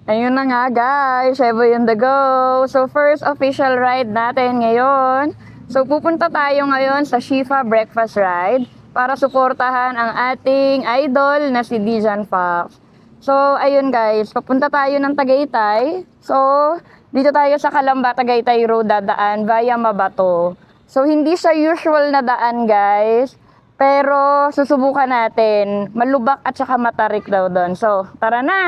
Ayun na nga guys, Sheboy on the go. So first official ride natin ngayon. So pupunta tayo ngayon sa Shifa Breakfast Ride para suportahan ang ating idol na si Dijan Fox. So ayun guys, papunta tayo ng Tagaytay. So dito tayo sa Calamba, Tagaytay Road dadaan via Mabato. So hindi siya usual na daan guys. Pero susubukan natin. Malubak at saka matarik daw doon. So tara na!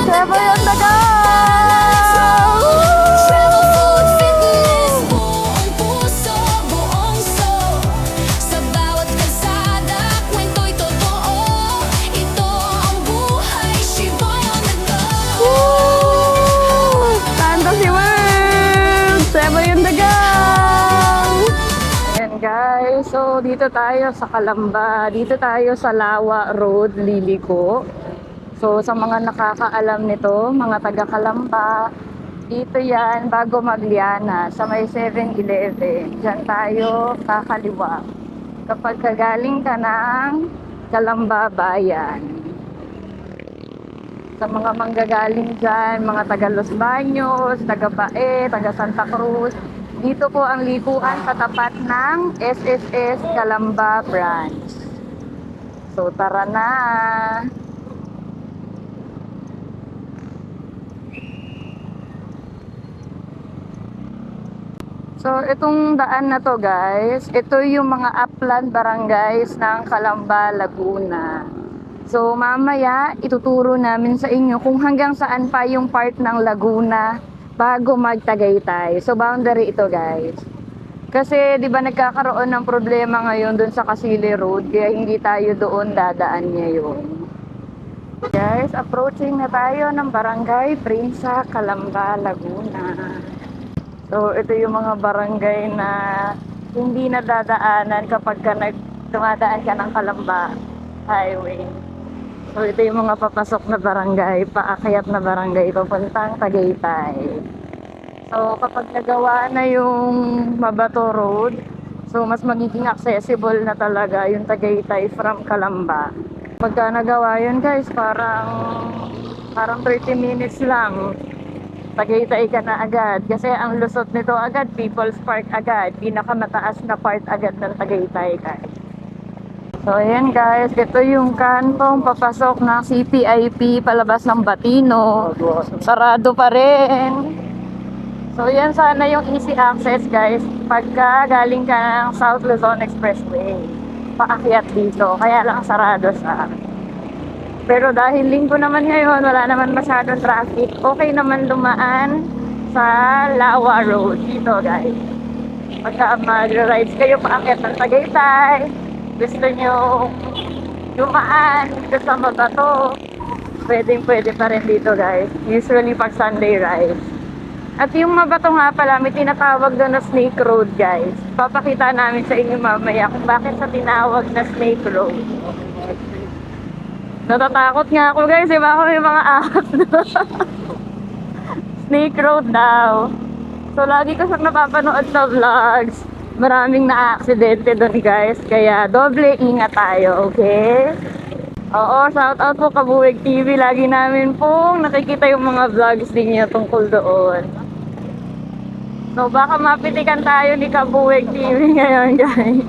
Sheboy on the go! Fantasy World! Sheboy on the go! Ayan guys, so dito tayo sa Calamba. Dito tayo sa Lawa Road, Liliko. So, sa mga nakakaalam nito, mga taga-Calamba, dito yan, bago Magliana, sa may 7-Eleven. Diyan tayo kakaliwa. Kapag kagaling ka ng Calamba Bayan. Sa mga manggagaling dyan, mga taga Los Baños, taga Bae, taga Santa Cruz, dito po ang likuan sa tapat ng SSS Calamba Branch. So, tara na! So, itong daan na to guys, ito yung mga upland barangays ng Calamba, Laguna. So, mamaya ituturo namin sa inyo kung hanggang saan pa yung part ng Laguna bago mag-Tagaytay. So, boundary ito guys. Kasi, di ba nagkakaroon ng problema ngayon dun sa Kasili Road, kaya hindi tayo doon dadaan ngayon. Guys, approaching na tayo ng Barangay Prinsa, Calamba, Laguna. So, ito yung mga barangay na hindi nadadaanan kapag dumadaan ka ng Calamba Highway. So, ito yung mga papasok na barangay, paakyat na barangay, papuntang Tagaytay. So, kapag nagawa na yung Mabato Road, so mas magiging accessible na talaga yung Tagaytay from Calamba. Pagka nagawa yun guys, parang 30 minutes lang. Tagaytay ka na agad. Kasi ang lusot nito agad, People's Park agad. Pinakamataas na part agad ng Tagaytay guys. So ayan guys, ito yung kantong papasok ng CPIP palabas ng Batino. Sarado pa rin. So yan sana yung easy access guys. Pagka galing ka ng South Luzon Expressway, paakyat dito. Kaya lang sarado sa pero dahil linggo naman ngayon, wala naman masyadong traffic. Okay naman dumaan sa Lawa Road dito guys. Pagka mag-rides kayo paakyat ng Tagaytay, gusto nyo dumaan dito sa Mabato, pwede pa rin dito guys. Usually pag Sunday rides. At yung Mabato nga pala, may tinatawag doon na Snake Road guys. Papakita namin sa inyo mamaya kung bakit sa tinawag na Snake Road. Natatakot nga ako guys, iba ako yung mga ahas Snake Road daw. So lagi ko siyang napapanood sa vlogs. Maraming na-aksidente doon guys. Kaya doble ingat tayo, okay? Oo, shout out po Kabuwig TV. Lagi namin pong nakikita yung mga vlogs niyo tungkol doon. So baka mapitikan tayo ni Kabuwig TV ngayon guys.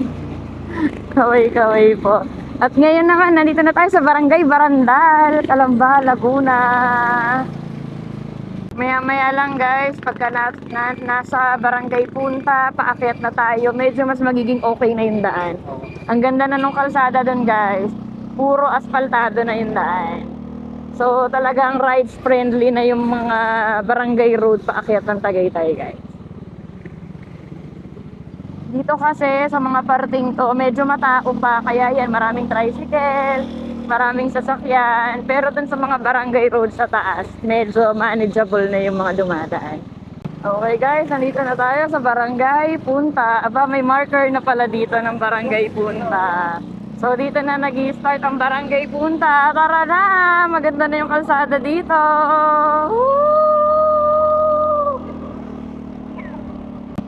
Kaway-kaway po. At ngayon naman, nandito na tayo sa Barangay Barandal, Calamba, Laguna. Maya-maya lang guys, pagka nasa Barangay Punta, paakyat na tayo, medyo mas magiging okay na yung daan. Ang ganda na nung kalsada doon guys, puro asfaltado na yung daan. So talagang rides friendly na yung mga barangay road paakyat ng Tagaytay guys. Dito kasi sa mga parting to, medyo matao pa, kaya yan, maraming tricycle, maraming sasakyan. Pero dun sa mga barangay road sa taas, medyo manageable na yung mga dumadaan. Okay guys, nandito na tayo sa Barangay Punta. Aba, may marker na pala dito ng Barangay Punta. So dito na nag-i-start ang Barangay Punta. Tara na! Maganda na yung kalsada dito! Woo!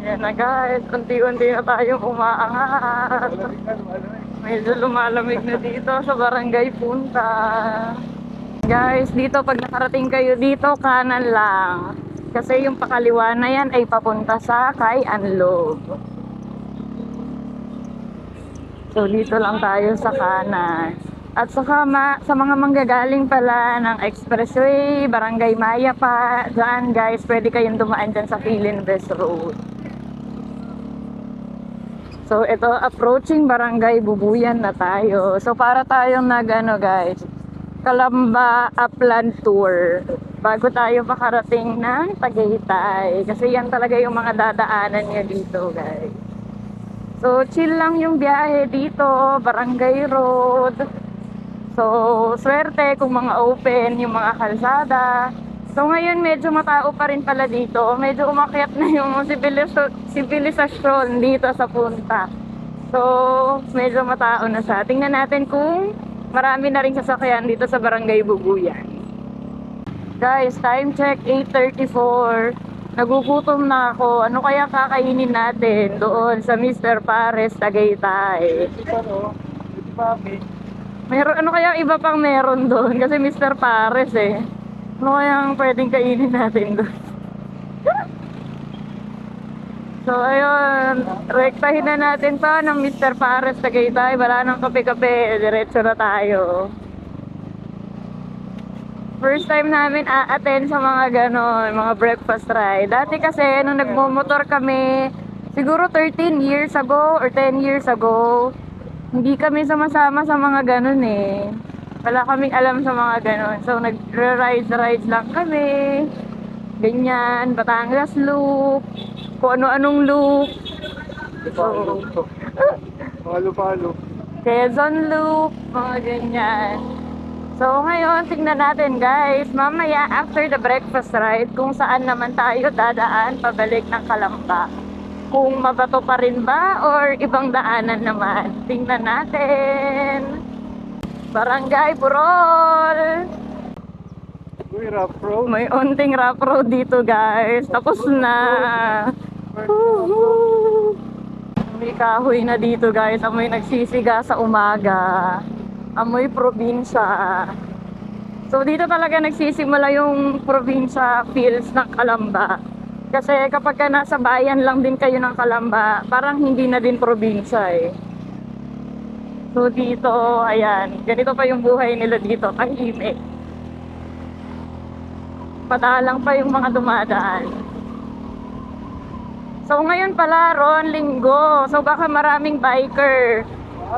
Yan na guys, unti-unti na tayong umaangat. Medyo lumalamig na dito sa Barangay Punta. Guys, dito pag nakarating kayo dito, kanan lang. Kasi yung pakaliwa na yan ay papunta sa kay Anlog. So dito lang tayo sa kanan. At saka sa mga manggagaling pala ng Expressway, Barangay Maya pa, dyan guys, pwede kayong dumaan dyan sa Philinvest Road. So ito, approaching Barangay Bubuyan na tayo. So para tayong guys, Calamba Upland Tour. Bago tayo makarating ng Tagaytay. Kasi yan talaga yung mga dadaanan niya dito guys. So chill lang yung biyahe dito, Barangay Road. So swerte kung mga open yung mga kalsada. So ngayon medyo matao pa rin pala dito. Medyo umakyat na yung sibilisasyon dito sa Punta. So medyo matao na siya. Tingnan natin kung marami na rin sasakyan dito sa Barangay Bubuyan. Guys, time check 8:34. Nagugutom na ako. Ano kaya kakainin natin doon sa Mr. Pares Tagaytay? Meron, ano kaya iba pang meron doon? Kasi Mr. Pares eh. Ano kayang pwedeng kainin natin doon? So ayun, rektahin na natin to ng Mr. Pares Tagaytay. Wala nang kape-kape, diretso na tayo. First time namin a-attend sa mga ganon, mga breakfast ride. Dati kasi nung nagmomotor kami, siguro 13 years ago or 10 years ago, hindi kami sama-sama sa mga ganon eh. Wala kaming alam sa mga ganon. So nag-rides lang kami. Ganyan, Batangas Loop, kung ano-anong loop. So, Palo-palo. Quezon Loop, mga ganyan. So ngayon, tingnan natin guys, mamaya after the breakfast ride, kung saan naman tayo dadaan pabalik ng Calamba. Kung mabato pa rin ba or ibang daanan naman. Tingnan natin. Barangay Burol. Uy, rough road. May onting rough road dito guys. Tapos na. Woohoo! May kahoy na dito guys. Amoy nagsisiga sa umaga. Amoy probinsya. So dito talaga nagsisimula yung probinsya feels ng Calamba. Kasi kapag ka nasa bayan lang din kayo ng Calamba, parang hindi na din probinsya eh. So dito, ayan, ganito pa yung buhay nila dito, tahimik. Padalang pa yung mga dumadaan. So ngayon pala, Ron, Linggo. So baka maraming biker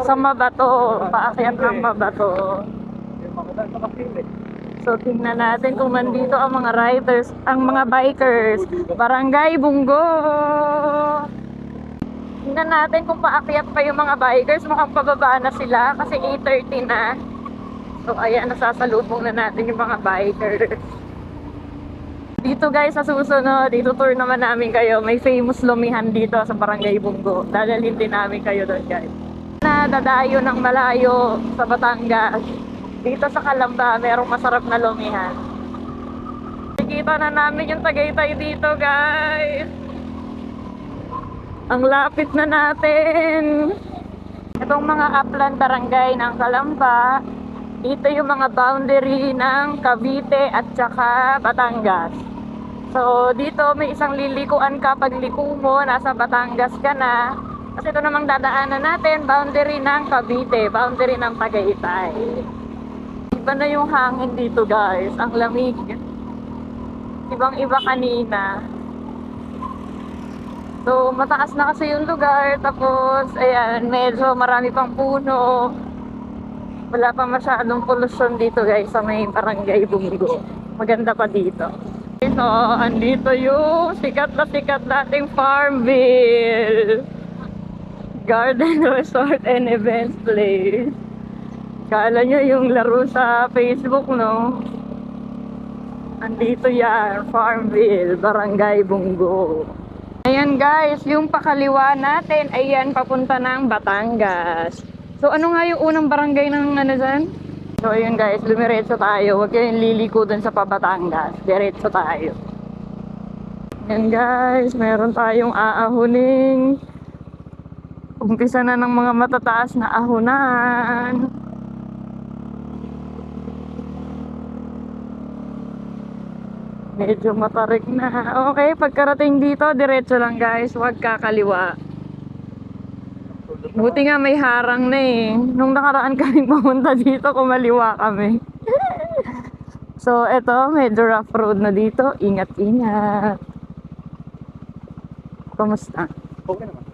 sa Mabato, paakyat ng Mabato. So tingnan natin kung nandito ang mga riders, ang mga bikers. Barangay Bunggo. Tingnan natin kung paakyat pa yung mga bikers. Mukhang pababa na sila kasi 8:30 na. So ayan, nasasalubong na natin yung mga bikers. Dito guys, sa susunod, dito tour naman namin kayo. May famous lumihan dito sa Barangay Bunggo. Dadalhin din namin kayo doon guys. Na dadayo ng malayo sa Batangas. Dito sa Calamba, merong masarap na lumihan. Nakikita na namin yung Tagaytay dito guys. Ang lapit na natin. Itong mga upland barangay ng Calamba, dito yung mga boundary ng Cavite at saka Batangas. So dito may isang lilikuan ka, pag liko mo, nasa Batangas ka na. Kasi ito namang dadaanan natin, boundary ng Cavite, boundary ng Tagaytay. Iba na yung hangin dito guys, ang lamig. Ibang-iba kanina. So, mataas na kasi yung lugar, tapos, ayan, medyo marami pang puno. Wala pa masyadong pollution dito guys sa may Barangay Bungo. Maganda pa dito. So, andito yung sikat nating Farmville. Garden Resort and Events Place. Kala nyo yung laro sa Facebook, no? Andito yan, Farmville, Barangay Bungo. Ayan guys, yung pakaliwa natin, ayan, papunta ng Batangas. So, ano nga yung unang barangay ng ano dyan? So, ayun guys, lumiretso tayo. Huwag kayong liliko dun sa Pabatangas. Diretso tayo. Ayan guys, meron tayong aahuning. Umpisa na ng mga matataas na ahunan. Medyo matarik na. Okay, pagkarating dito, diretso lang guys. Huwag kakaliwa. Buti nga may harang na eh. Nung nakaraan kaming pumunta dito, kumaliwa kami. So, eto, medyo rough road na dito. Ingat-ingat. Kumusta? Okay naman.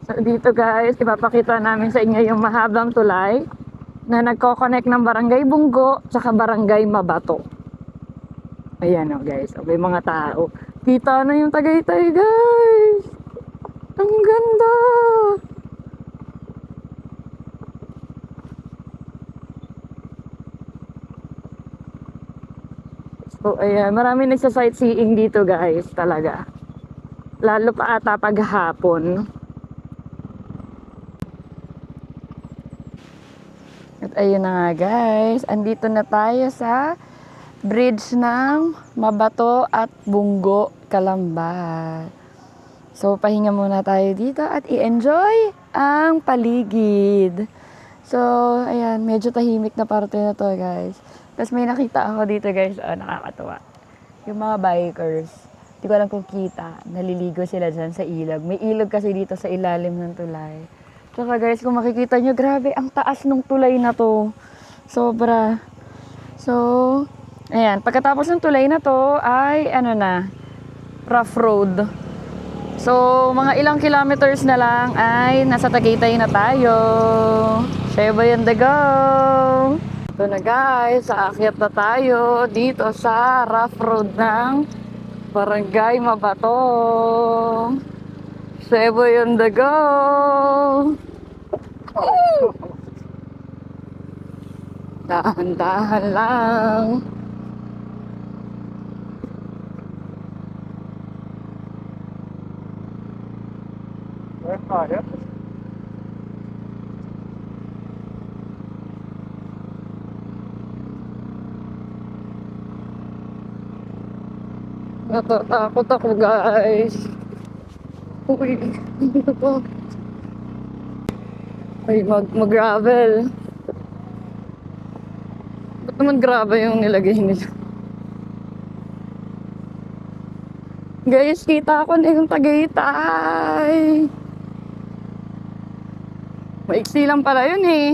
So, dito guys, ipapakita namin sa inyo yung mahabang tulay na nagko-connect ng Barangay Bungo tsaka Barangay Mabato. Ayan o guys, may mga tao. Kita na yung Tagaytay guys! Ang ganda! So ayan, marami nagsa-sightseeing dito guys talaga. Lalo pa ata pag hapon. At ayun na nga guys, andito na tayo sa bridge ng Mabato at Bungo, Calamba. So pahinga muna tayo dito at i-enjoy ang paligid. So ayan, medyo tahimik na parte na to guys. Tapos may nakita ako dito guys, nakakatuwa. Yung mga bikers, di ko alam kung kita, naliligo sila dyan sa ilog. May ilog kasi dito sa ilalim ng tulay. Tsaka guys, kung makikita nyo, grabe, ang taas ng tulay na to. Sobra. So, ayan, pagkatapos ng tulay na to, ay, rough road. So, mga ilang kilometers na lang, ay, nasa Tagaytay na tayo. Sheba and the go! Ito na guys, aakyat na tayo dito sa rough road ng Barangay Mabato. Seboy on the go! Dahan-dahan lang. Kaya. Natatakot ako guys. Uy, dito pa. Ay, mag-gravel. Ba't naman grabe yung nilagay nila? Guys, kita ko na yung Tagaytay. Maiksi lang pala yun eh.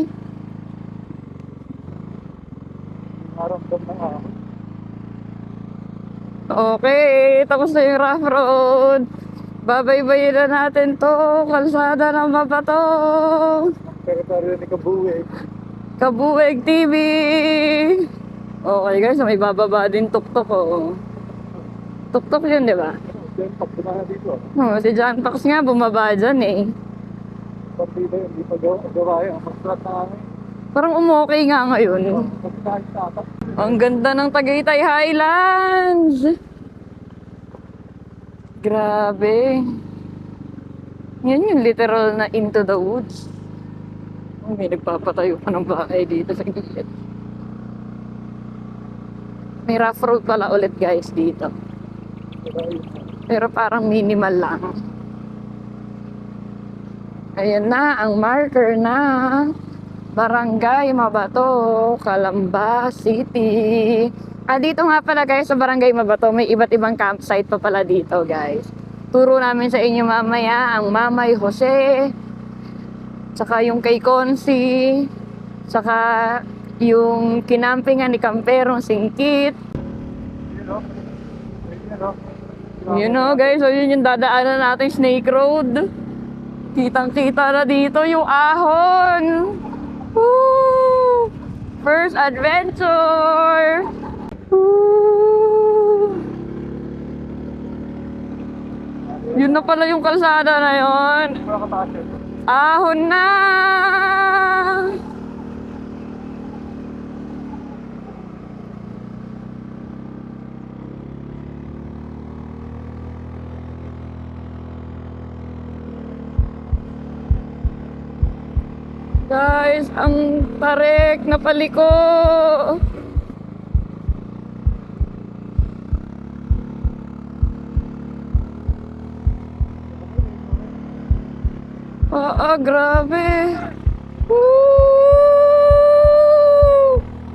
Maramdam na nga. Okay, tapos na yung rough road. Babaybayin na natin to. Kalsada ng Mabato. Teritoryo ni Kabuweg. Kabuweg TV. Okay guys, may bababa din tuktok oh. Tuktok yun, di ba? Diyan, pagpunta na dito. Si John Pax nga bumaba dyan eh. Partida yun, hindi pa gawa yun. Mag-flat na kami. Parang umokay nga ngayon. Mag-flat na ata. Ang ganda ng Tagaytay Highlands. Grabe. Yan yung literal na into the woods. Oh, may nagpapatayo pa ng bahay dito sa gilid. May rough road pala ulit guys dito. Pero parang minimal lang. Ayan na ang marker na Barangay Mabato, Calamba City. Dito nga pala guys, sa Barangay Mabato, may iba't ibang campsite pa pala dito guys. Turo namin sa inyo mamaya ang Mamay Jose, tsaka yung kay Consi, tsaka yung kinampingan ni Kamperong Singkit. Yun o. Yun o. You know guys, so yun yung dadaanan natin Snake Road. Kitang-kita na dito yung ahon. Woo! First adventure! Woo! Yun na pala yung kalsada na yun. Wala kataas yun. Ahon na! Guys, ang tarik na paliko. Grabe. Woo!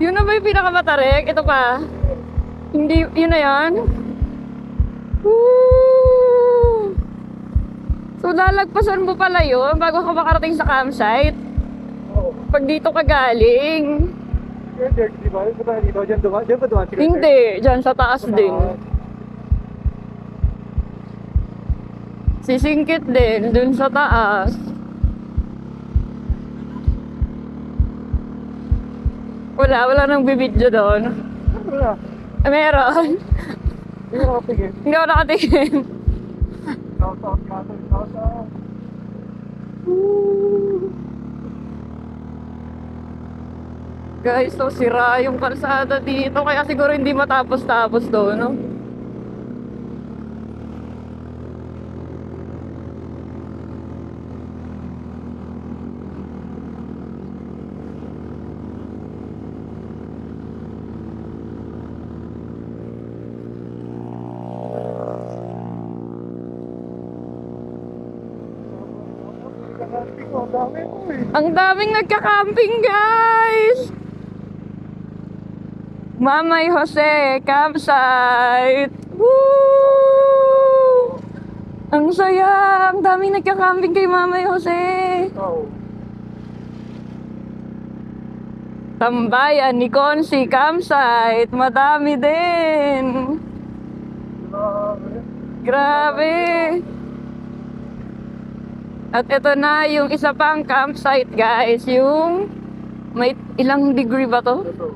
Yun na ba yung pinakamatarik? Ito pa. Hindi, yun na yan. Woo! So, lalagpasan mo pala yun bago ka makarating sa campsite. Oo. Pag dito ka galing. Yung dirt, di ba? Yung punta dito, dyan dumaan. Dyan ba dumaan sila? Hindi, dyan sa taas din. Sisingkit din, dun sa taas. Wala nang bibidyo doon. Wala. Meron. Hindi ko nakatingin. Hindi ako nakatingin. Shout out, shout out. Guys, so sira yung kalsada dito. Kaya siguro hindi matapos-tapos doon, no? Ang dami mo eh. Ang daming nagka-camping, guys! Mamay Jose campsite! Woo! Ang saya! Ang daming nagka-camping kay Mamay Jose! Oo. Tambayan ni Consi campsite! Madami din! Grabe. Grabe! At ito na yung isa pang campsite, guys. Yung may ilang degree ba to? Ito.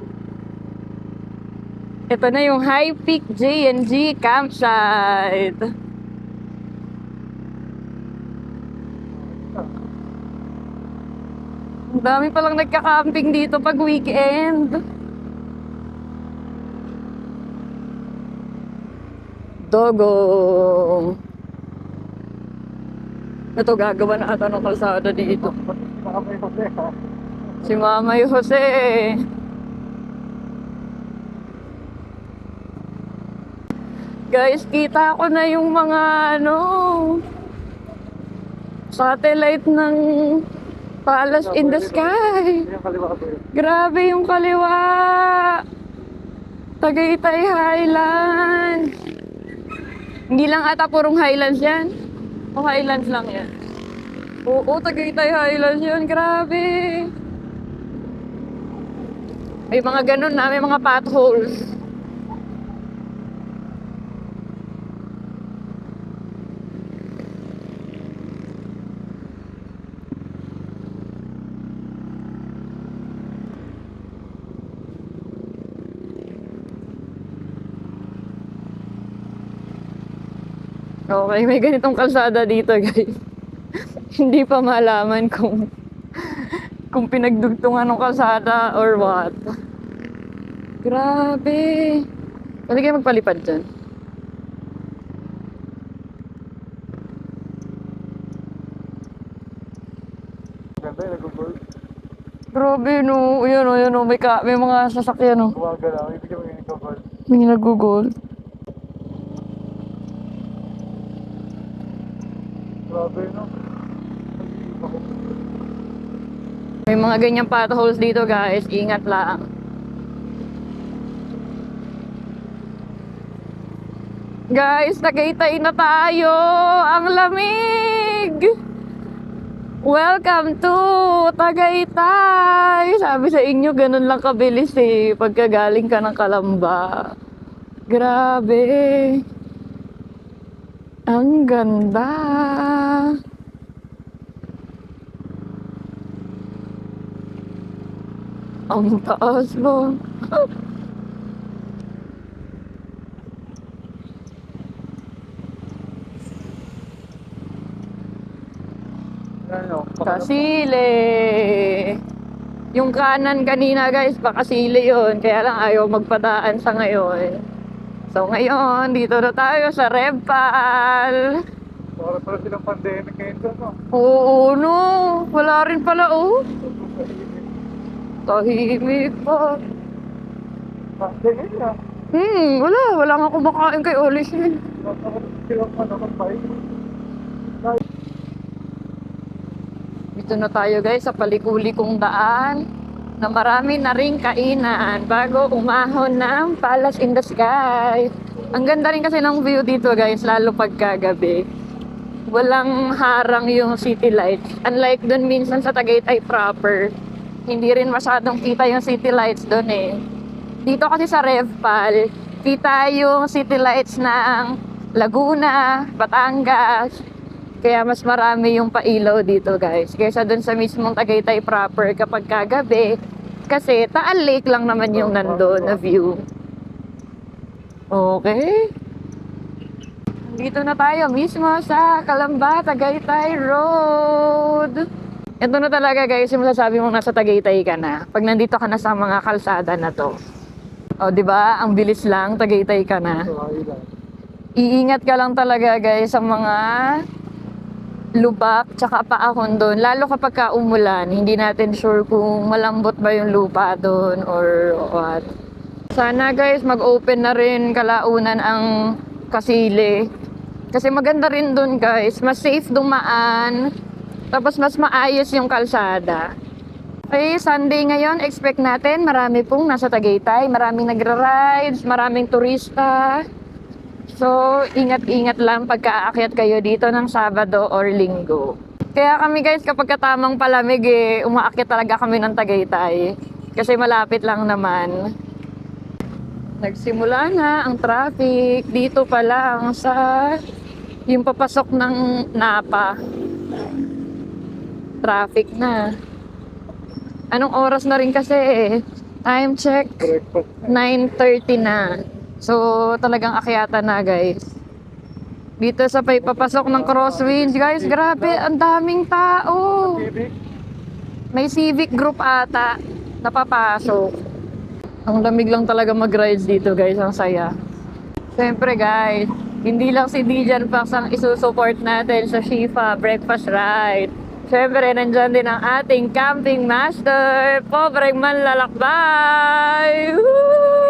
Ito na yung High Peak J&G campsite. Ang dami palang nagka-camping dito pag weekend. Dogong. Ito, gagawa na ata ng kalsada dito. Baka may Jose ha. Si Mamay Jose. Guys, kita ko na yung mga satellite ng Palace in the Sky. Yung kaliwa ko yun. Grabe yung kaliwa. Tagaytay Highlands. Hindi lang ata purong Highlands yan. O Highlands lang yan. Oo, Tagaytay Highlands yan. Grabe. May mga ganun na, may mga potholes. Okay, may ganitong kalsada dito, guys. Hindi pa malaman kung pinagdugtungan ng kalsada or what. Grabe. Pwede kayo magpalipad dyan. Ganda yung nag-gold. Grabe, no. Yun, no. May mga sasakyan, no. Umaga lang. Ibig yung nag-gold. May nag-google. Grabe no. May mga ganyang potholes dito, guys. Ingat lang. Guys, Tagaytay na tayo! Ang lamig! Welcome to Tagaytay! Sabi sa inyo, ganun lang kabilis eh. Pagkagaling ka ng Kalamba. Grabe! Ang ganda! Ang taas mo. Ano, Kasile. Yung kanan kanina guys, pakasile yun. Kaya lang ayaw magpadaan sa ngayon. So ngayon, dito na tayo sa Repal. para pala silang pandemic ngayon doon, no? Oo, no. Wala rin pala, oh. Tahimik pa. Pandemic na. Wala. Wala nga kumakain kay Olis. Silang kapay. Dito na tayo guys sa palikulikong daan na marami na ring kainan bago umahon ng Palace in the Sky. Ang ganda rin kasi ng view dito guys, lalo pagkagabi. Walang harang yung city lights. Unlike dun minsan sa Tagaytay proper, hindi rin masyadong kita yung city lights dun eh. Dito kasi sa Revpal, kita yung city lights ng Laguna, Batangas. Kaya mas marami yung pailaw dito guys. Kaysa dun sa mismong Tagaytay proper kapag kagabi. Kasi Taal Lake lang naman yung nandun na view. Okay. Dito na tayo mismo sa Kalamba, Tagaytay Road. Ito na talaga guys, yung masasabi mo nasa Tagaytay ka na. Pag nandito ka na sa mga kalsada na to. O, di ba? Ang bilis lang, Tagaytay ka na. Iingat ka lang talaga guys sa mga lubak tsaka paahon doon. Lalo kapag ka umulan, hindi natin sure kung malambot ba yung lupa doon or what. Sana guys, mag-open na rin kalaunan ang Kasile. Kasi maganda rin doon guys. Mas safe dumaan. Tapos mas maayos yung kalsada. Okay, Sunday ngayon, expect natin marami pong nasa Tagaytay. Maraming nagra-rides, maraming turista. So, ingat-ingat lang pagka-aakyat kayo dito ng Sabado or Linggo. Kaya kami guys, kapag katamang palamig umaakyat talaga kami ng Tagaytay. Kasi malapit lang naman. Nagsimula na ang traffic dito pa lang sa yung papasok ng Napa. Traffic na. Anong oras na rin kasi time check, 9:30 na. So, talagang akyata na guys. Dito sa papasok ng Crosswinds, guys, grabe, ang daming tao. May civic group ata napapasok. Ang lamig lang talaga mag-rides dito guys, ang saya. Siyempre guys, hindi lang si Dijan Pax ang isusupport natin sa Shifa Breakfast Ride. Siyempre, nandyan din ang ating camping master, Pobreng Manlalakbay! Woo!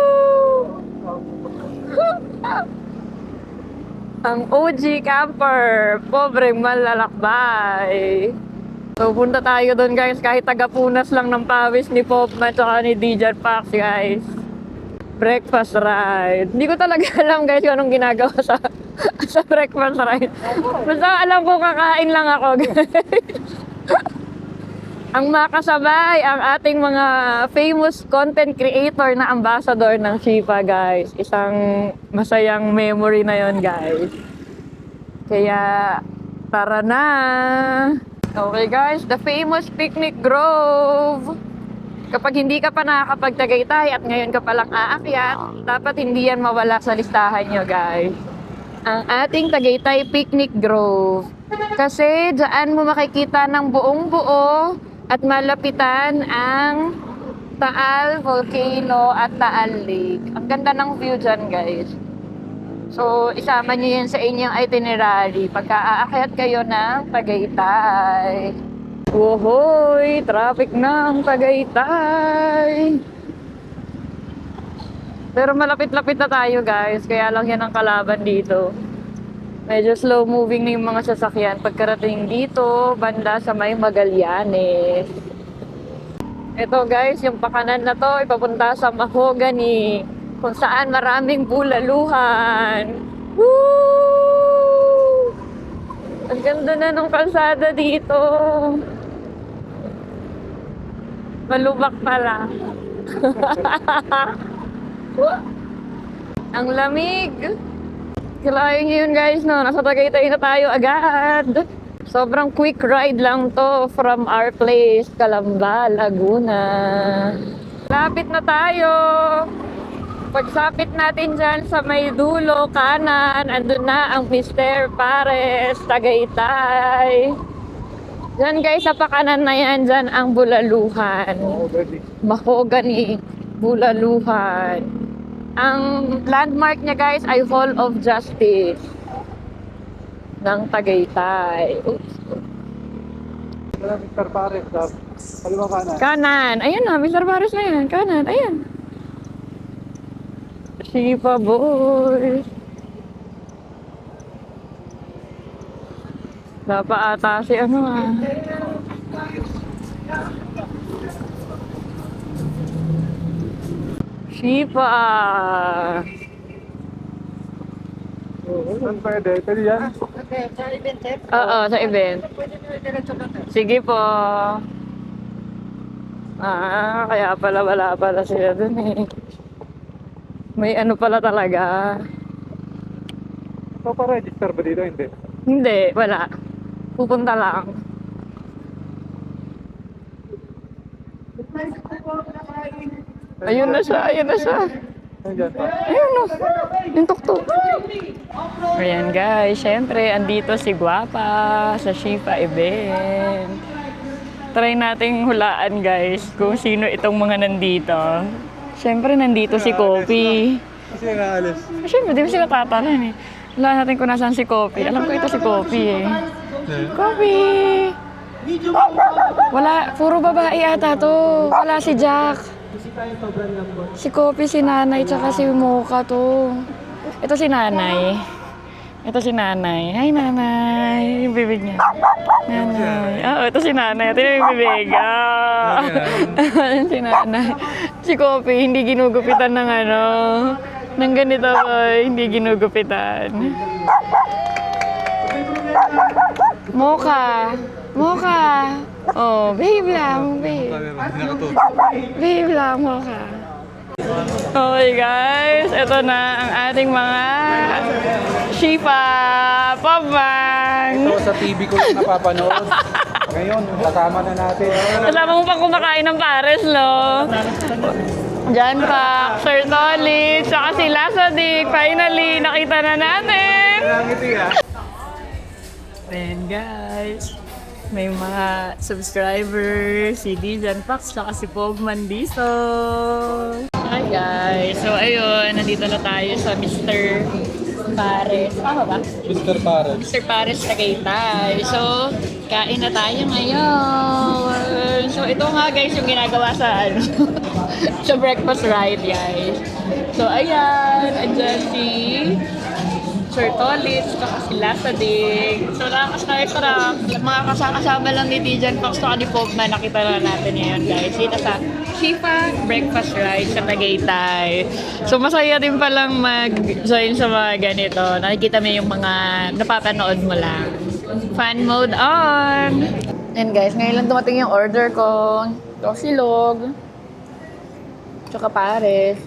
Ang OG camper, Pobreng Manlalakbay. So, punta tayo doon guys, kahit taga-punas lang ng pawis ni Popman at ni Dijan Pax guys. Breakfast ride. Hindi ko talaga alam guys kung anong ginagawa sa breakfast ride. Basta alam ko kakain lang ako guys. Ang makasabay, ang ating mga famous content creator na ambassador ng Shifa guys. Isang masayang memory na yon guys. Kaya, tara na! Okay guys, the famous Picnic Grove. Kapag hindi ka pa nakakapag-Tagaytay at ngayon ka palang aakyat, dapat hindi yan mawala sa listahan nyo guys. Ang ating Tagaytay Picnic Grove. Kasi dyan mo makikita ng buong buo at malapitan ang Taal Volcano at Taal Lake. Ang ganda ng view dyan guys. So, isama nyo yan sa inyong itinerary pagka aakyat kayo ng Tagaytay. Wohoy! Traffic na ang Tagaytay! Pero malapit-lapit na tayo guys, kaya lang yan ang kalaban dito. Medyo slow moving na yung mga sasakyan pagkarating dito, banda sa may Magallanes. Ito guys, yung pakanan na to, ipapunta sa Mahogany, kung saan maraming bulaluhan. Woo! Ang ganda na ng kalsada dito. Malubak pala. Ang lamig. Kailangan nyo yun guys, no? Nasa Tagaytay na tayo agad. Sobrang quick ride lang to from our place, Calamba, Laguna. Lapit na tayo. Pagsapit natin dyan sa may dulo, kanan, andun na ang Mr. Pares, Tagaytay. Dyan guys, sa pakanan na yan, dyan ang Bulaluhan. Already. Mahogany, Bulaluhan. Ang landmark niya guys ay Hall of Justice ng Tagaytay. Oops. Wala, Mr. Pares. Kaliwa kanan. Kanan. Ayan na, Mr. Pares na yan. Kanan, ayan. Shipa boy. Dapat ata si ano ah. Shipa. Saan pwede? Pwede yan? Oo, sa event. Sige po. Kaya pala wala pala sila dun eh. May ano pala talaga. Ito pa register ba dito? Hindi. Hindi, wala. Pupunta lang. Ayun na siya, ayun na siya. Nandiyan pa. Ayun no. Yung tuktok. Ayan guys, syempre, andito si Guapa sa Shifa event. Try nating hulaan guys kung sino itong mga nandito. Syempre, nandito si Kopi. Kasi naalis. Syempre, di ba sila tatalan eh. Wala natin kung nasaan si Kopi. Alam ko ito si Kopi eh. Kopi! Wala, puro babae ata to. Wala si Jack. Si Kopi, si Nanay, tsaka si Mocha to. Ito si Nanay. Ito si Nanay. Hi, Nanay. Yung bibig niya. Nanay. Oo, ito si Nanay. Ito yung bibig. Si Nanay. Si Kopi, hindi ginugupitan ng ano. Nang ganito boy, hindi ginugupitan. Mocha. Mocha. Oh, babe lang, babe. Babe lang, Mocha. Okay guys, ito na ang ating mga Shifa Pabang. Ito sa TV ko lang napapanood. Ngayon, kasama na natin. Kasama mo pa kumakain ng pares, no? Diyan pa, Sir Tolly, tsaka si Lasadik. Finally, nakita na natin. Ayan guys, may mga subscribers, si Dijan Pax, tsaka si Pogman Diso. Hi guys, so ayun, nandito na tayo sa Mr. Pares. Tama ba? Mr. Pares. Mr. Pares Tagaytay. So, kain na tayo ngayon. So, ito nga guys yung ginagawa sa ano, sa breakfast ride guys. So, ayan, andyan si Sir Tolitz, saka si Lasadig. So, nakakasarap. Mga kasama lang ni Dijan Fox, saka ni Pogman, nakita na natin ngayon guys. Dito sa Shifa Breakfast Ride sa Tagaytay. So, masaya din palang mag-join sa mga ganito. Nakikita mo yung mga napapanood mo lang. Fan mode on! And guys, ngayon lang dumating yung order ko. Ito silog. Tsaka pares.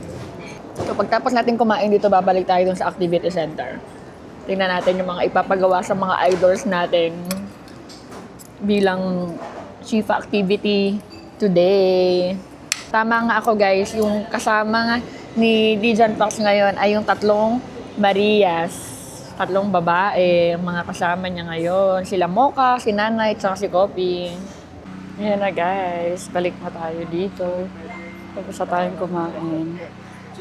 So, pagtapos natin kumain dito, babalik tayo dun sa activity center. Tingnan natin yung mga ipapagawa sa mga idols natin bilang Shifa activity today. Tama nga ako guys, yung kasama nga ni Dijan Fox ngayon ay yung tatlong Marias. Tatlong babae, mga kasama niya ngayon. Sila Mocha, si Nanay, tsaka si Kopi. Ayan na guys, balik na tayo dito. Tapos na tayong kumain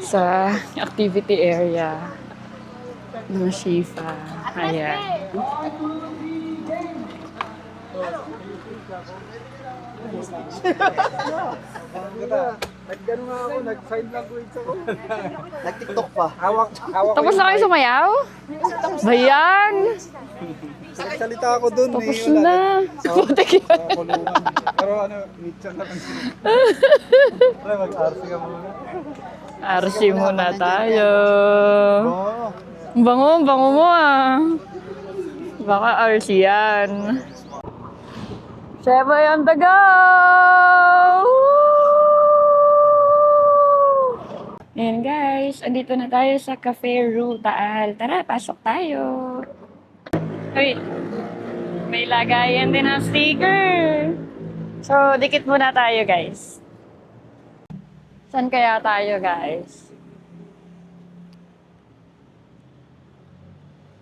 sa activity area ng Shifa. Ayan. Nag-gano nga ako, nag-sign language ako. Nag-TikTok pa. Hawak Tapos na kayo sumayaw? Bayan! Nagsalita ako dun. Tapos na. Putik yun. Kulungan. Pero ano, mitsan na lang sila. Wala, mag-RC ka muna. RC muna tayo. Oo. Bango, bango mo ah. Baka RC yan. Sheboy on the go! Woo! Ayan guys, andito na tayo sa Cafe Taal. Tara, pasok tayo. Uy, may lagayan din ng sticker. So, dikit muna tayo guys. Saan kaya tayo guys?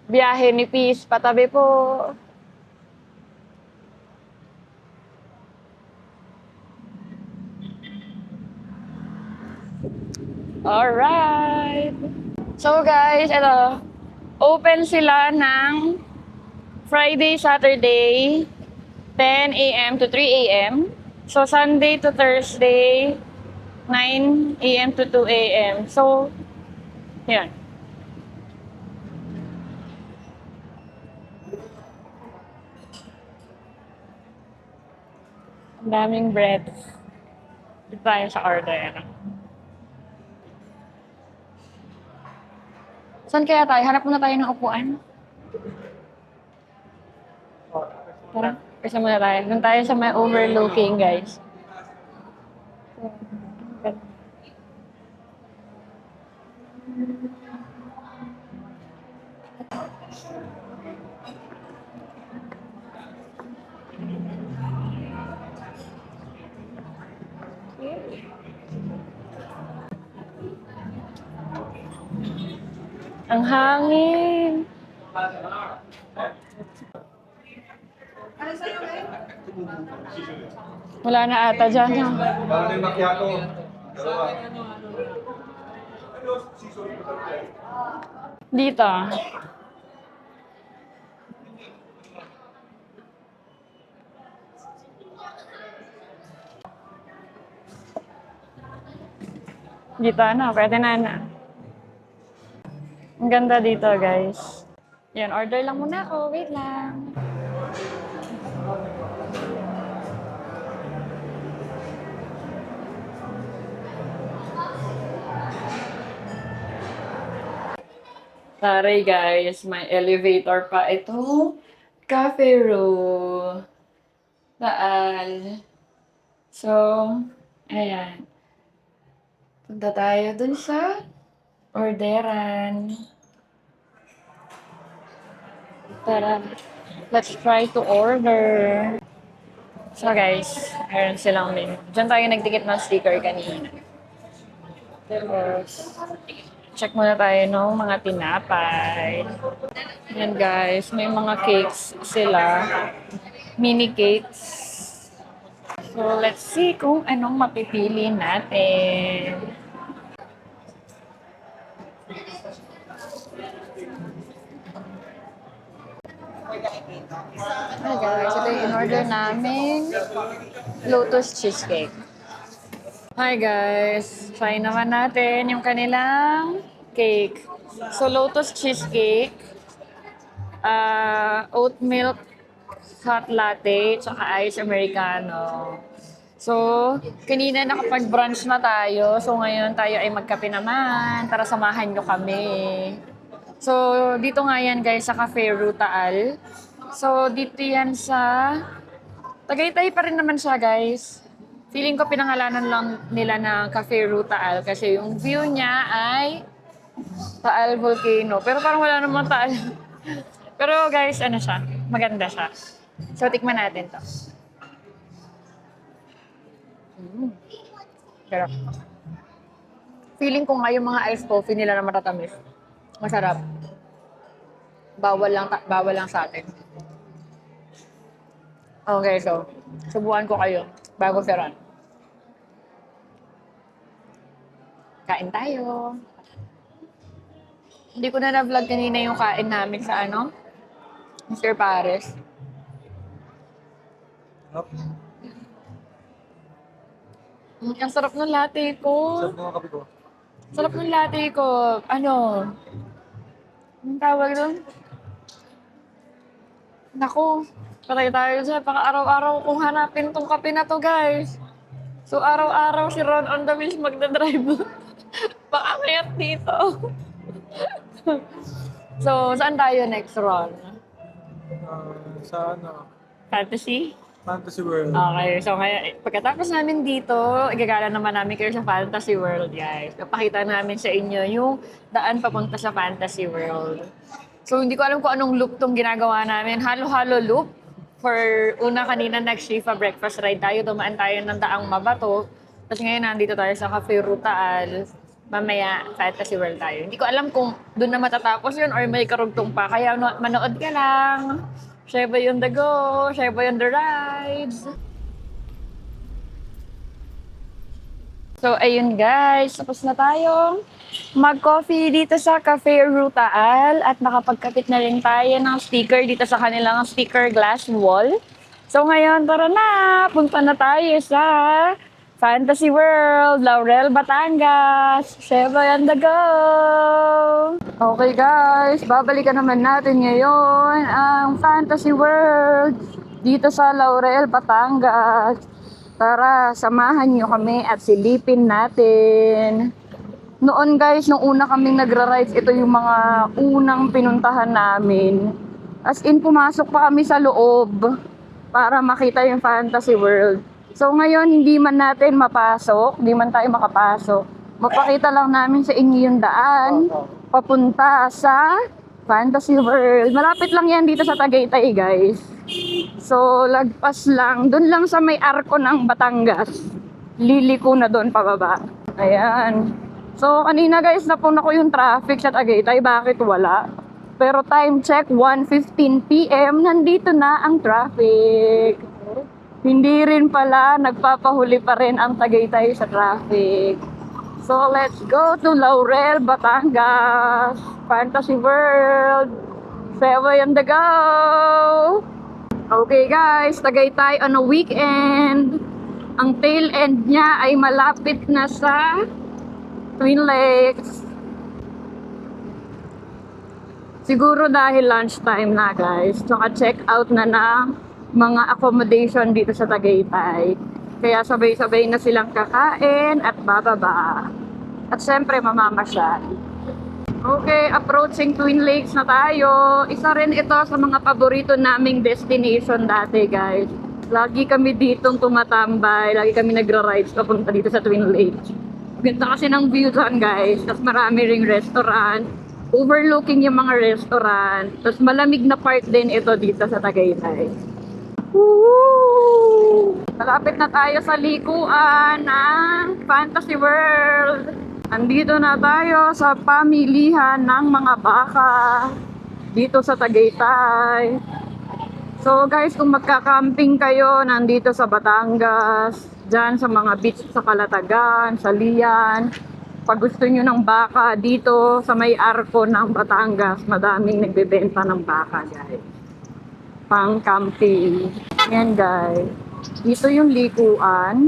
Biyahe ni Peace, patabi po. Alright. So guys, ito. Open sila ng Friday, Saturday, 10 a.m. to 3 a.m. So Sunday to Thursday, 9 a.m. to 2 a.m. So, yan. Ang daming bread. Dito tayo sa order. Saan kaya tayo? Hanap muna tayo ng upuan. Tara, isa muna tayo. Doon tayo sa may overlooking, guys. Ang hangin. Wala na ata dyan. Parang macchiato. Dito. Dito na, pwede na. Ang ganda dito, guys. Yan, order lang muna ako. Wait lang. Taray, guys. May elevator pa. Ito, Cafe Ru. Taal. So, ayan. Punta tayo dun sa orderan. Tara, let's try to order. So guys, meron silang menu. Diyan tayo nagdikit ng sticker kanina. Tapos, check muna tayo ng mga tinapay. Yan guys, may mga cakes sila. Mini cakes. So, let's see kung anong mapipili natin. Hi guys, ito yung in-order namin Lotus Cheesecake. Hi guys, try naman natin yung kanilang cake. So, Lotus Cheesecake, oat milk hot latte, tsaka ice americano. So, kanina nakapag-brunch na tayo. So, ngayon tayo ay magkape naman. Tara, samahan nyo kami. So, dito nga yan guys sa Cafe Taal. So, dito yan sa Tagaytay pa rin naman siya guys. Feeling ko pinangalanan lang nila na Cafe Taal kasi yung view niya ay Taal Volcano. Pero parang wala namang Taal. Pero guys, ano siya? Maganda siya. So, tikman natin to. Sarap. Feeling ko nga yung mga iced coffee nila na matatamis. Masarap. Bawal lang sa atin. Okay, so, subukan ko kayo bago siran. Kain tayo. Hindi ko na vlog kanina yung kain namin sa Mr. Pares. Ang sarap ng latte ko. Sarap mga kape ko. Sarap ng latte ko. Anong tawag doon? Naku, patay tayo dyan. Baka araw-araw kung hanapin tong kape na to, guys. So, araw-araw si Ron on the wheels magdadrive. Baka mayat dito. So, saan tayo next, Ron? Sa ano, Fantasy? Fantasy World. Okay, so kaya pagkatapos namin dito, igagala naman namin kayo sa Fantasy World, guys. Papakita namin sa inyo yung daan papunta sa Fantasy World. So, hindi ko alam kung anong loop tong ginagawa namin. Halo-halo loop. For una kanina nag-Shifa breakfast ride tayo, dumaan tayo ng daang Mabato. Tapos ngayon nandito tayo sa Cafe Rutaal. Mamaya Fantasy World tayo. Hindi ko alam kung doon na matatapos yun or may karugtong pa. Kaya manood ka lang. Sheboy on the go, Sheboy on the rides. So, ayun guys, tapos na tayong mag-coffee dito sa Cafe Rutaal at nakapagkapit na rin tayo ng sticker dito sa kanilang sticker glass wall. So, ngayon, tara na! Punta na tayo sa Fantasy World, Laurel, Batangas. Sheboy on the go! Okay guys, babalikan naman natin ngayon ang Fantasy World dito sa Laurel, Batangas. Tara, samahan nyo kami at silipin natin. Noon guys, nung una kaming nagra-rides, ito yung mga unang pinuntahan namin. As in, pumasok pa kami sa loob para makita yung Fantasy World. So ngayon, hindi man natin mapasok, hindi man tayo makapasok. Mapakita lang namin sa inyo yung daan papunta sa Fantasy World. Malapit lang yan dito sa Tagaytay, guys. So, lagpas lang. Doon lang sa may arko ng Batangas. Liliko na doon pababa. Ayan. So, kanina guys, napuna ko yung traffic sa Tagaytay. Bakit wala? Pero time check, 1:15 PM, nandito na ang traffic. Hindi rin pala, nagpapahuli pa rin ang Tagaytay sa traffic. So, let's go to Laurel, Batangas. Fantasy World. Sheboy on the go! Okay guys, Tagaytay on a weekend. Ang tail end niya ay malapit na sa Twin Lakes. Siguro dahil lunchtime na guys. Tsaka check out na ng mga accommodation dito sa Tagaytay. Kaya sabay-sabay na silang kakain at bababa. At syempre mamamasyal. Okay, approaching Twin Lakes na tayo. Isa rin ito sa mga paborito naming destination dati, guys. Lagi kami ditong tumatambay, lagi kami nagra-rides papunta dito sa Twin Lakes. Ganda kasi ng view dyan, guys. Tapos marami ring restaurant. Overlooking yung mga restaurant. Tapos malamig na part din ito dito sa Tagaytay. Woo! Malapit na tayo sa likuan ng Fantasy World. Andito na tayo sa pamilihan ng mga baka dito sa Tagaytay. So guys, kung magka-camping kayo nandito sa Batangas, dyan sa mga beach sa Calatagan, sa Lian, pag gusto nyo ng baka dito sa may arko ng Batangas, madaming nagbebenta ng baka guys. Pang camping. Yan guys. Dito yung likuan.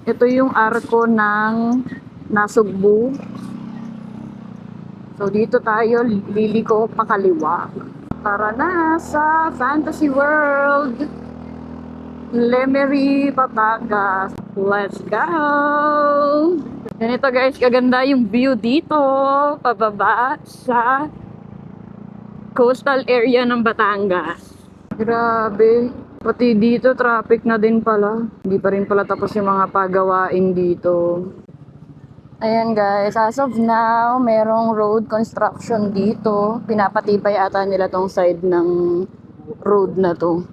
Ito yung arko ng Nasugbu. So dito tayo liliko pakaliwa. Tara na sa Fantasy World. Lemery, Batangas. Let's go! Ganito guys, kaganda yung view dito. Pababa sa coastal area ng Batangas. Grabe. Pati dito traffic na din pala. Hindi pa rin pala tapos yung mga pagawain dito. Ayan guys, as of now, merong road construction dito. Pinapatibay ata nila tong side ng road na to.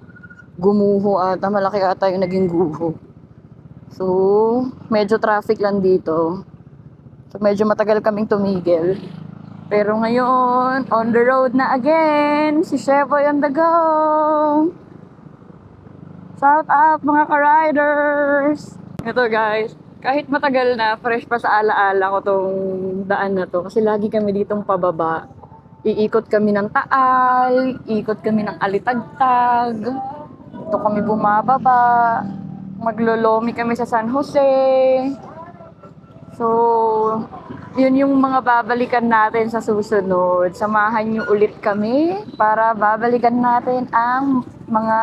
Gumuho ata, malaki ata yung naging guho. So, medyo traffic lang dito. So, medyo matagal kaming tumigil. Pero ngayon, on the road na again, si Sheboy on the go! Shout out mga ka-riders! Ito guys, kahit matagal na, fresh pa sa alaala ko tong daan na to. Kasi lagi kami ditong pababa. Iikot kami ng Taal, ikot kami ng Alitagtag. Ito kami bumababa. Maglolomi kami sa San Jose. So, yun yung mga babalikan natin sa susunod. Samahan nyo ulit kami para babalikan natin ang mga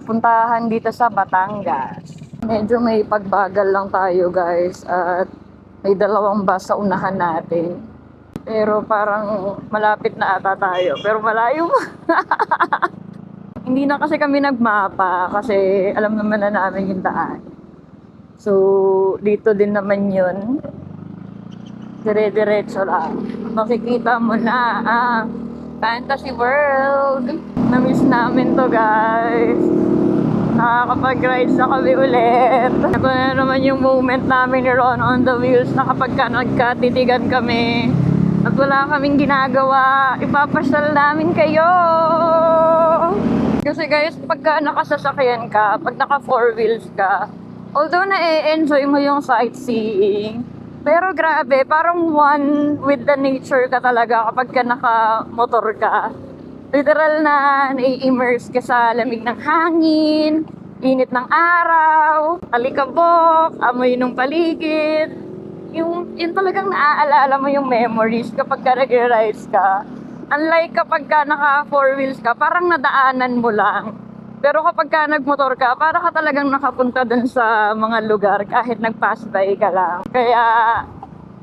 puntahan dito sa Batangas. Medyo may pagbagal lang tayo guys at may dalawang bus sa unahan natin. Pero parang malapit na ata tayo. Pero malayo pa. Hindi na kasi kami nagmapa kasi alam naman na namin yung daan. So, dito din naman yun. Dire-diretso lang. Makikita mo na Fantasy World. Na-miss namin to, guys. Nakakapag-rides na kami ulit. Ito na naman yung moment namin ni Ron on the wheels na kapag ka nagkatitigan kami at wala kaming ginagawa, ipapasyal namin kayo. Kasi guys, pagka nakasasakyan ka, pag naka four wheels ka, although na-enjoy mo yung sightseeing, pero grabe, parang one with the nature ka talaga kapag ka naka-motor ka. Literal na nai-immerse ka sa lamig ng hangin, init ng araw, alikabok, amoy ng paligid. Yung talagang naaalala mo yung memories kapag ka nag-rides ka. Unlike kapag ka naka four wheels ka, parang nadaanan mo lang. Pero kapag ka nagmotor ka, para ka talagang nakapunta dun sa mga lugar kahit nag-pass by ka lang. Kaya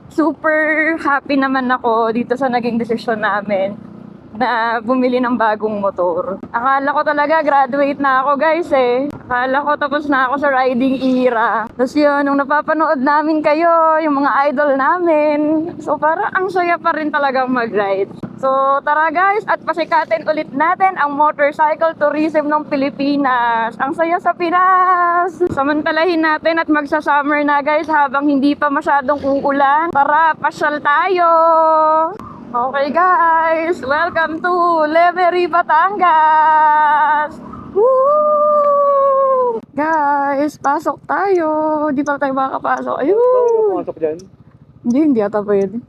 super happy naman ako dito sa naging desisyon namin na bumili ng bagong motor. Akala ko talaga graduate na ako, guys, eh. Akala ko tapos na ako sa riding era. Tapos yun, nung napapanood namin kayo, yung mga idol namin, so parang ang saya pa rin talagang mag-ride. So tara guys, at pasikatin ulit natin ang motorcycle tourism ng Pilipinas. Ang saya sa Pinas! Samantalahin natin at magsa-summer na, guys, habang hindi pa masyadong uulan. Tara, pasyal tayo! Okay guys, welcome to Lemery, Batangas! Woo! Guys, pasok tayo. Di pa tayo makakapasok. Ayun! Pumasok dyan. Hindi ata pwede.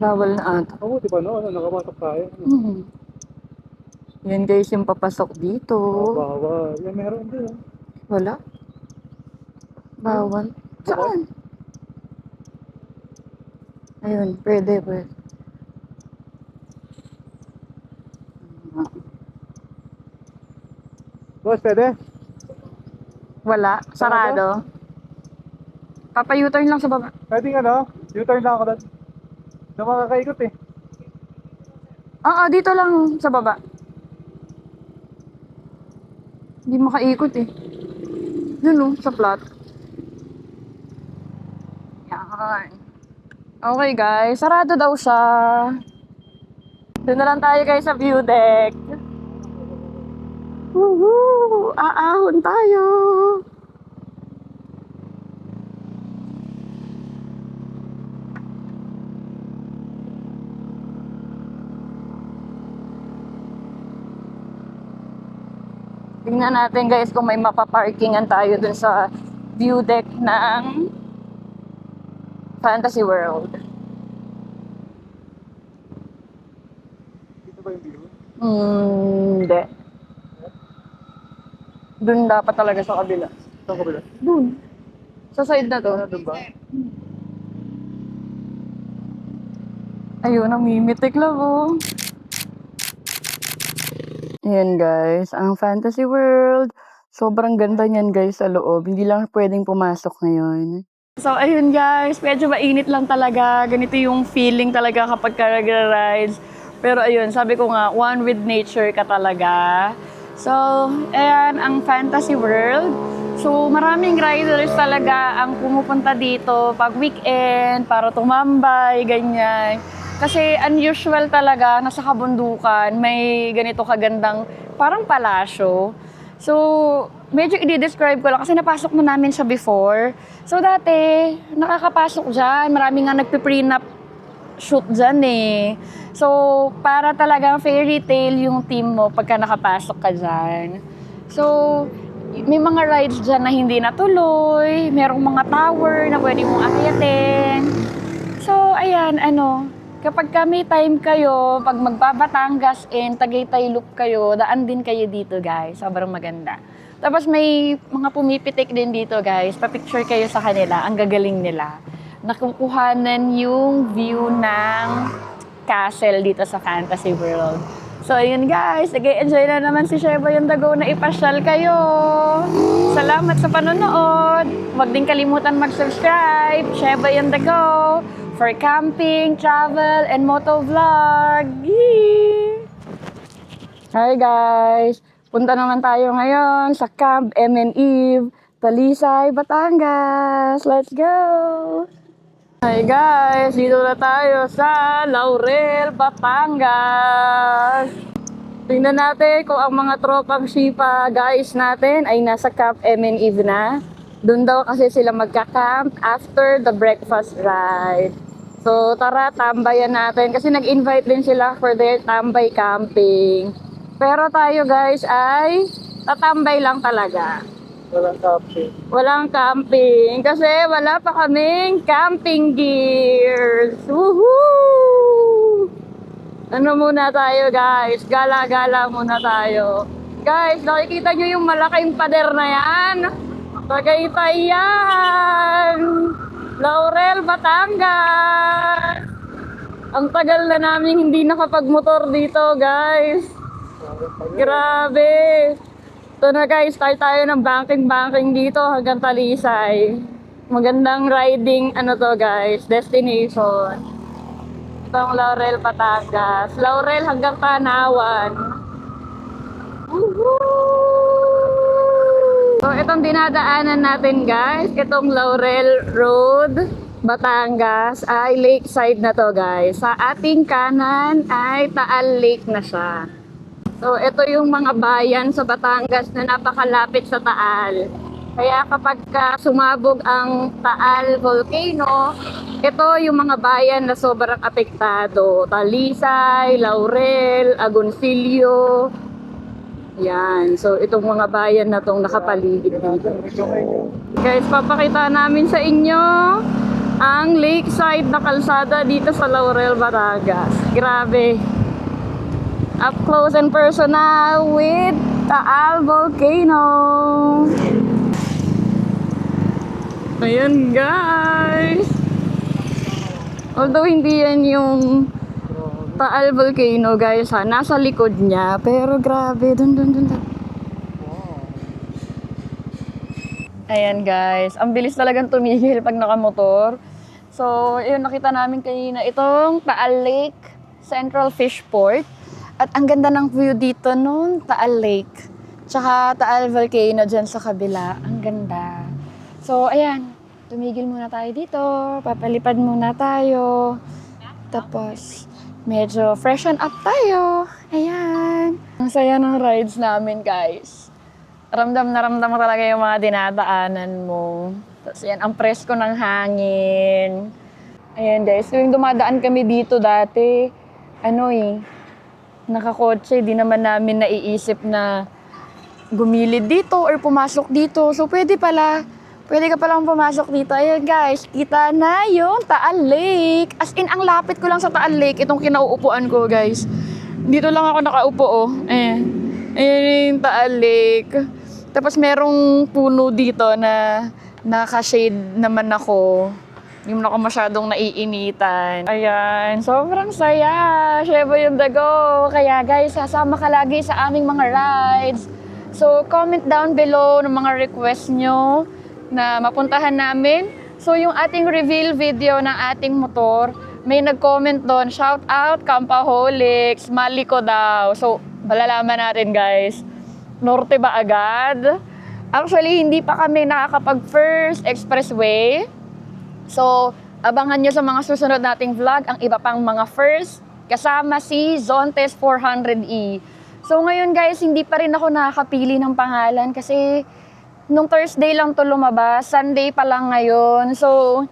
Bawal na ata. Oo, di ba no? Nakamasok tayo. Yan guys, yung papasok dito. Bawal. Yan, meron din. Wala. Bawal. Saan? Ayun, pwede. Boss, pwede? Wala. Sarado. Papa-U-turn lang sa baba. Pwede nga no? U-turn lang ako doon. Na makakaikot eh. Oo, dito lang sa baba. Hindi makaikot eh. Dun sa flat. Yan. Okay guys, sarado daw siya. Doon na lang tayo guys sa view deck. Woohoo! Aahon tayo! Tingnan natin guys kung may mapaparkingan tayo dun sa view deck ng Fantasy World. Dito ba yung view? Hindi. Dun dapat talaga sa kabila. Saan kabila? Dun. Sa side na to. Doon ba? Ayun, namimitik lang oh. Ayan guys, ang Fantasy World. Sobrang ganda niyan guys sa loob. Hindi lang pwedeng pumasok ngayon. So ayun guys, medyo mainit lang talaga. Ganito yung feeling talaga kapag ka-rides. Pero ayun, sabi ko nga, one with nature ka talaga. So, ayan ang Fantasy World. So, maraming riders talaga ang pumupunta dito pag weekend, para tumambay, ganyan. Kasi unusual talaga, nasa kabundukan, may ganito kagandang parang palasyo. So, medyo i-describe ko lang kasi napasok na namin siya before. So, dati, nakakapasok dyan. Marami nga nagpiprenup shoot dyan eh. So, para talagang fairy tale yung team mo pagka nakapasok ka dyan. So, may mga rides dyan na hindi natuloy. Merong mga tower na pwede mong akyatin. So, ayan, kapag may time kayo, pag magbabatangas and Tagaytay Loop kayo, daan din kayo dito guys. Sobrang maganda. Tapos may mga pumipitik din dito guys. Pa-picture kayo sa kanila. Ang gagaling nila. Nakukuhanan yung view ng castle dito sa Fantasy World. So, ayun guys. Nag-enjoy na naman si Sheba yung Dago na ipasyal kayo. Salamat sa panonood. Huwag din kalimutan mag-subscribe. Sheba yung Dago. for camping, travel, and motovlog. Yee! Hi guys! Punta naman tayo ngayon sa Camp M and Eve, Talisay, Batangas. Let's go! Hi guys! Dito na tayo sa Laurel, Batangas. Tingnan natin kung ang mga tropang Shipa guys natin ay nasa Camp M and Eve na. Doon daw kasi sila magka-camp after the breakfast ride. So tara, tambayan natin kasi nag-invite din sila for their tambay camping. Pero tayo guys ay tatambay lang talaga. Walang camping. Walang camping kasi wala pa kaming camping gears. Woohoo! Ano muna tayo guys? Gala-gala muna tayo. Guys, nakikita nyo yung malaking pader na yan? Tagaytay yan! Laurel, Batangas! Ang tagal na namin hindi nakapagmotor dito guys. Grabe! Ito na guys, start tayo ng banking dito hanggang Talisay. Magandang riding, ano to guys, destination. Ito ang Laurel, Batangas. Laurel hanggang Tanawan. Woohoo! So itong dinadaanan natin guys, itong Laurel Road, Batangas ay lakeside na to guys. Sa ating kanan ay Taal Lake na siya. So, ito yung mga bayan sa Batangas na napakalapit sa Taal. Kaya kapag sumabog ang Taal Volcano, ito yung mga bayan na sobrang apektado. Talisay, Laurel, Agoncillo. Yan. So, itong mga bayan na itong nakapaligid dito. Guys, papakita namin sa inyo ang lakeside na kalsada dito sa Laurel, Batangas. Grabe. Up close and personal with Taal Volcano. Ayan guys. Although hindi yan yung Taal Volcano guys ha. Nasa likod niya. Pero grabe. Dun. Ayan guys. Ang bilis talagang tumigil pag nakamotor. So, yun nakita namin kanina. Itong Taal Lake Central Fishport. At ang ganda ng view dito nun, Taal Lake. Tsaka Taal Volcano dyan sa kabila. Ang ganda. So, ayan. Tumigil muna tayo dito. Papalipad muna tayo. Tapos, medyo freshen up tayo. Ayan. Ang saya ng rides namin, guys. Ramdam na ramdam mo talaga yung mga dinadaanan mo. Tapos, ayan, ang presko ng hangin. Ayan, guys. Yung dumadaan kami dito dati, nakakotse, di naman namin naiisip na gumilid dito or pumasok dito. So, pwede ka palang pumasok dito. Ayan guys, kita na yung Taal Lake. As in, ang lapit ko lang sa Taal Lake, itong kinauupuan ko guys. Dito lang ako nakaupo oh. Ayan yung Taal Lake. Tapos merong puno dito na naka-shade naman ako. Hindi mo na ako masyadong naiinitan. Ayan, sobrang saya. Syempre yung dago. Kaya guys, sasama ka lagi sa aming mga rides. So, comment down below ng mga request nyo na mapuntahan namin. So, yung ating reveal video ng ating motor, may nag-comment doon, shout out, Campaholics, Maliko daw. So, malalaman natin guys, norte ba agad? Actually, hindi pa kami nakakapag-first expressway. So, abangan nyo sa mga susunod nating vlog ang iba pang mga first kasama si Zontes 400E. So, ngayon guys, hindi pa rin ako nakakapili ng pangalan kasi nung Thursday lang to lumabas, Sunday pa lang ngayon. So,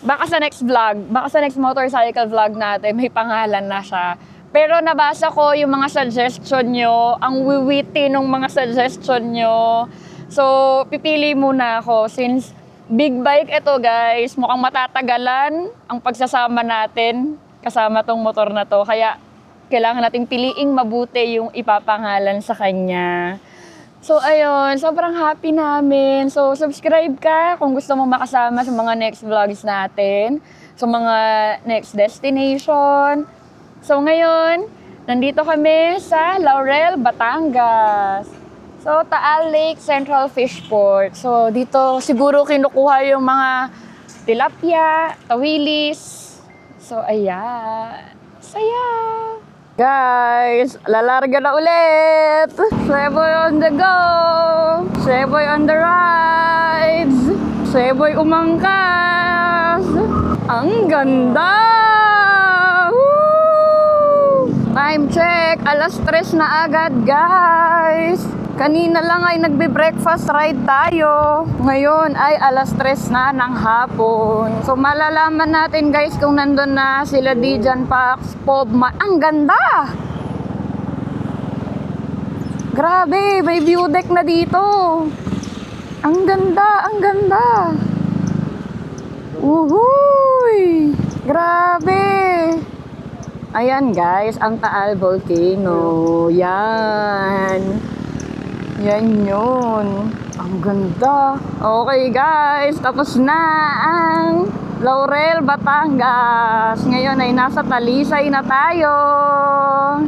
baka sa next vlog, baka sa next motorcycle vlog natin, may pangalan na siya. Pero nabasa ko yung mga suggestion nyo, ang wiwiti ng mga suggestion nyo. So, pipili muna ako since big bike ito guys, mukhang matatagalan ang pagsasama natin kasama tong motor na to. Kaya kailangan nating piliing mabuti yung ipapangalan sa kanya. So ayun, sobrang happy namin. So subscribe ka kung gusto mo makasama sa mga next vlogs natin, sa mga next destination. So ngayon, nandito kami sa Laurel, Batangas. So, Taal Lake Central Fishport. So, dito siguro kinukuha yung mga tilapia, tawilis, So, ayan. Saya! Guys, lalarga na ulit! Seboy on the go! Seboy on the rides! Seboy umangkas! Ang ganda! Woo! Time check! Alas 3 na agad, guys! Kanina lang ay nagbe-breakfast ride tayo. Ngayon ay alas 3 na ng hapon. So malalaman natin guys kung nandun na sila Dijan Pax, Pobma. Ang ganda! Grabe, may view deck na dito. Ang ganda, ang ganda. Uhuy! Grabe! Ayan guys, ang Taal Volcano. Yan. Yan yun. Ang ganda. Okay guys, tapos na ang Laurel, Batangas. Ngayon ay nasa Talisay na tayo.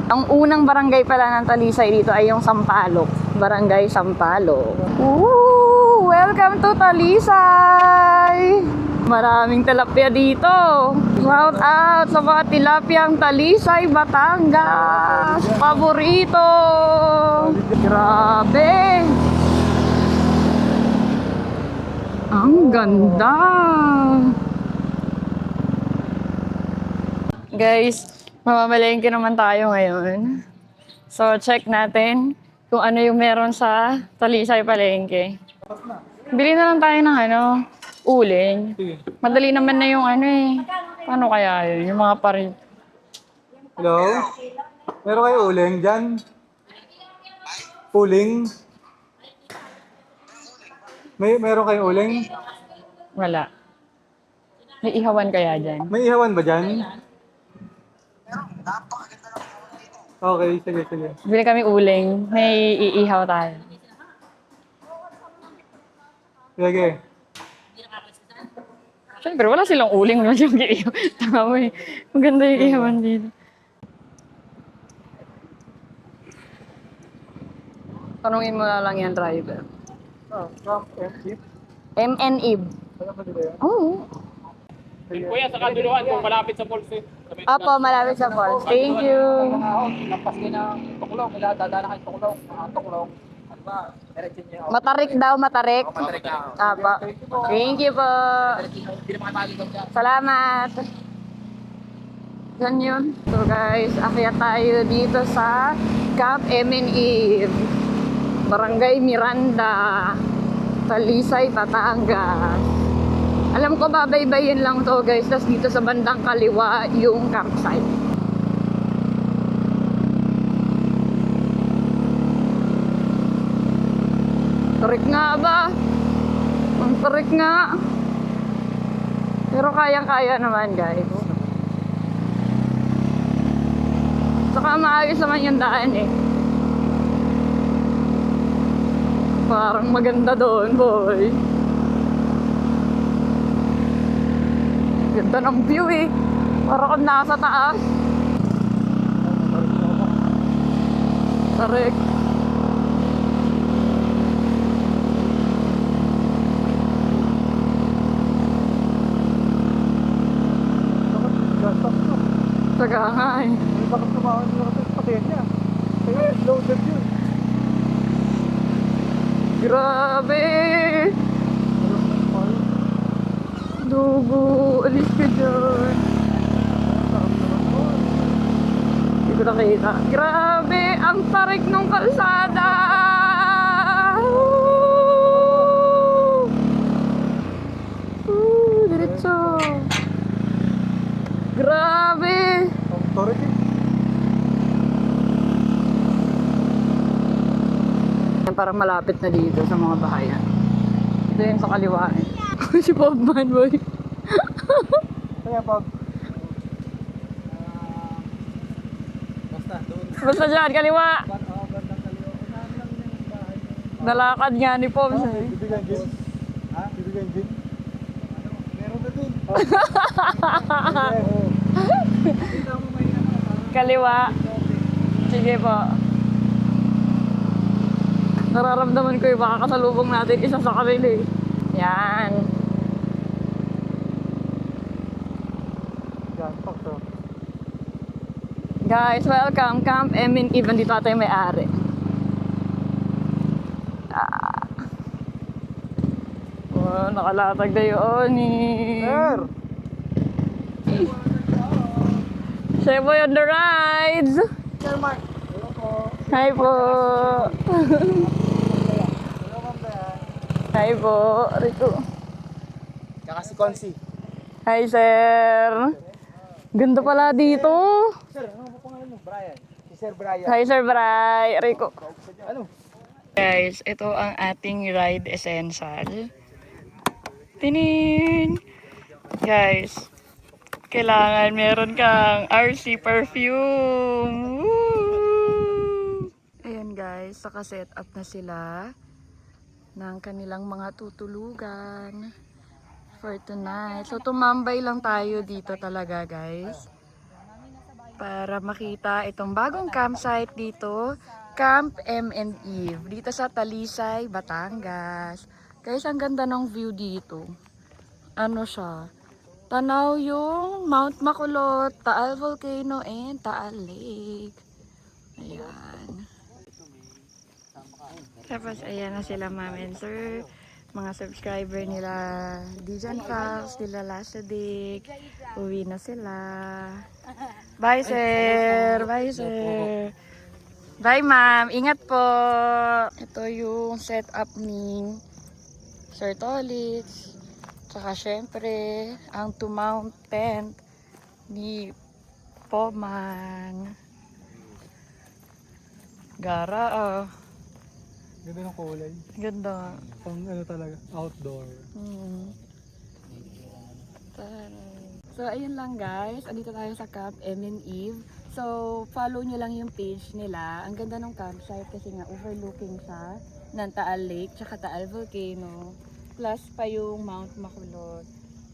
Ang unang barangay pala ng Talisay dito ay yung Sampaloc. Barangay Sampaloc. Woo! Welcome to Talisay! Maraming tilapia dito. Shout out sa mga tilapiyang Talisay, Batangas. Paborito. Grabe. Ang ganda. Guys, mamamalengke naman tayo ngayon. So, check natin kung ano yung meron sa Talisay Palengke. Bili na lang tayo ng uling. Madali naman na yung paano kaya yun? Yung mga parin. Hello? Meron kayo uling dyan? Uling? Meron kayo uling? Wala. May ihawan kaya dyan? May ihawan ba dyan? Okay, sige, sige. Bili kami uling. May iihaw tayo. Sige. Siyempre, wala silang uling. Wala silang iihaw. Tama eh. Maganda yung ihawan dito. Tanungin mo na lang yan, driver. From M-Chip? MN Eve. Alam mo dito yan? Oo. Kuya, sa kabuluhan kung malapit sa falls eh. Opo, malapit sa falls. Thank you. Lampas din ng tuklong. Nila dadaan kayo tuklong. Mga tuklong. Ano ba? Diretso niya. Matarik daw, matarik. Matarik na. Apo. Thank you po. Hindi na makapagod dyan. Salamat. Yan yun. So guys, akyat tayo dito sa Camp MN Eve. Barangay Miranda. Talisay, Batangas. Alam ko babaybayin lang to guys. Tapos dito sa bandang kaliwa yung campsite. Tarik nga ba? Ang tarik nga. Pero kayang-kaya naman guys. Saka maayos naman yung daan eh. Parang maganda doon, boy. Ganda ng view eh. Parang kung nasa taas. Tarik. Taga nga eh. May bakit tumakan nila kasi sa patin niya. Kaya loaded yun. Grabe! Dugo, alis ka dyan. Hindi ko nakita. Grabe! Ang tarik ng kalsada! Diretso. Grabe! Ang torek eh. Parang malapit na dito sa mga bahayan. Ito yun sa kaliwa eh. Si Bobman boy. Kaya pag Basta dyan, kaliwa. Nalakad nga ni Pops eh. bibigyan gin? Ha? Bibigyan gin? Meron na dun. Kaliwa. Sige po. Nararamdaman ko yung baka kasalubong natin isa sa kanila eh. Yan. Yan, pakso. Guys, welcome. Camp Emin Eve. Dito tayo may-ari. Oh, nakalatag na yun eh. Sir! Seboy on the rides! Sir Mark! Hello po. Hi po! Hello ma'am Dayan. Hi po, Rico. Tsaka si Consi. Hi sir! Ganda pala dito! Sir, ano mo pangalan mo? Brian. Si Sir Brian. Hi Sir Bray! Rico. Ano? Guys, ito ang ating ride essential. Tinin! Guys, kailangan meron kang RC perfume! Woo! Ayan guys, saka-set up na sila ng kanilang mga tutulugan for tonight. So tumambay lang tayo dito talaga guys para makita itong bagong campsite dito, Camp M and Eve, dito sa Talisay, Batangas. Guys, ang ganda ng view dito. Ano siya? Tanaw yung Mount Makulot, Taal Volcano, and Taal Lake. Ayan. Tapos ayan na sila ma'am and sir. Mga subscriber nila Dijan Fox, nila Lasadik. Uwi na sila. Bye sir! Bye sir! Bye ma'am! Ingat po! Ito yung setup ni Sir Tolitz. Tsaka syempre, ang to-mount tent ni Poman. Gara ah. Ganda ng kulay. Ganda. Pang ano talaga, outdoor. So, ayun lang guys. Andito tayo sa Camp M and Eve. So, follow nyo lang yung page nila. Ang ganda ng campsite kasi nga overlooking siya ng Taal Lake tsaka Taal Volcano. Plus pa yung Mount Makulot.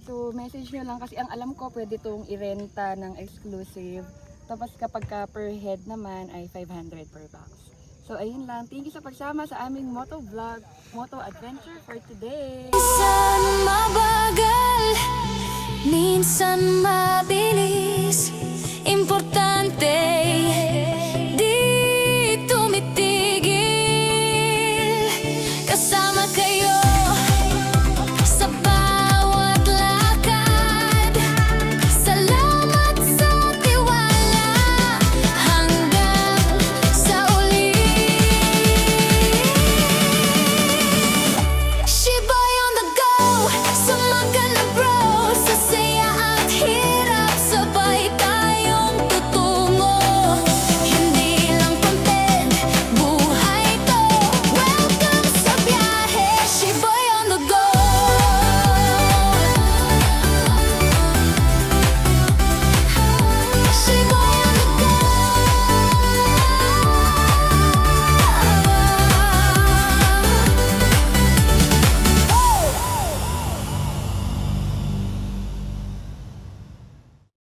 So, message nyo lang kasi ang alam ko pwede itong irenta ng exclusive. Tapos kapag ka per head naman ay 500 per box. So, ayun lang. Thank you sa pagsama sa aming moto vlog, moto adventure for today. Minsan mabagal, minsan mabilis.